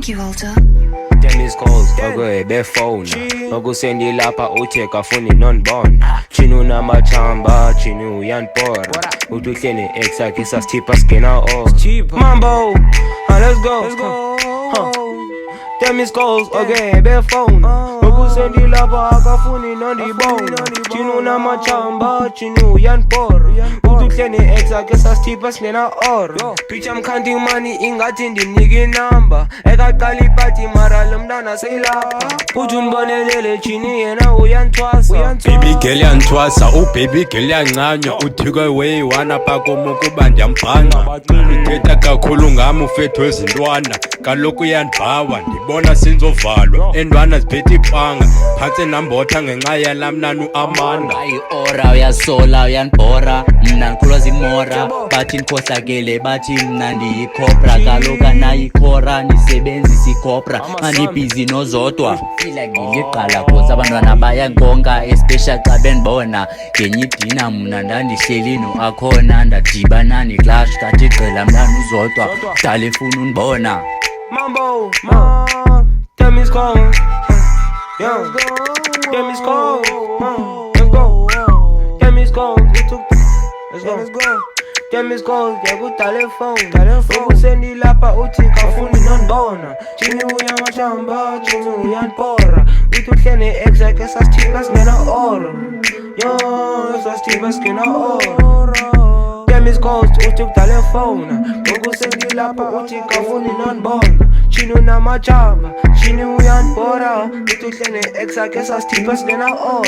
you, Walter. Them is calls, okay, be phone. Nokusendi lapha utheka funi non-born. Chinu namachamba, chinu yanpora. Utuhleni ex yakhe sasithipha skena off. Mambo, let's go. Them is calls, okay, be phone. Nokusendi lapha akafuni non-born. Chinu namachamba, chinu yanpora. Utuhleni ex yakhe sasithipha skena off. Bitch, I'm counting money, ingathi ndimnike number. Ekaqala ipati mara lo mntana seyilapha. Uthi undibonelele chini yena uyanthwasa. Baby girl yanthwasa, baby girl yancanywa. Uthikwe weyiwana phakomo kuba ndiyambhanqa. Uthetha kakhulu ngam ufethu ezintwana. Kaloku uyandibhawa, ndibona sinzovalwa. Endwana ziphethe ipanga, phantse nambotha ngenxa yala mnanu Amanda. Ora uyasola uyandibhora, mna ndikhulwa zimora. Bathi ndikhohlakele, bathi mna ndiyikhobra. Kaloku anayikhora, ndisebenzisa ikhobra. Andibhizi nozodwa, fila ngiliqala cause abantwana bayankonka. Especially xa bendibona ngenye idina mna ndandihleli no-akhona. Ndadibana neclash ngathi gqela mntana uzodwa, kudala efuna undibona. Mambo, them is cold. Yeah, them is cold. Let's go. Them is cold. Let's go. Them is cold. Yeah, good telephone. Ukusendi lapha uthi kafuni non-bona. Chini uyamachamba, chini uyanpora. Utuhleni ex yakhe sasithipha skena oro. Yo, sasithipha skena oro. Them is cold. Uthi telephone. Ukusendi lapha uthi kafuni non-bona. Chini unamachamba, chini uyanpora. Utuhleni ex yakhe sasithipha skena oro.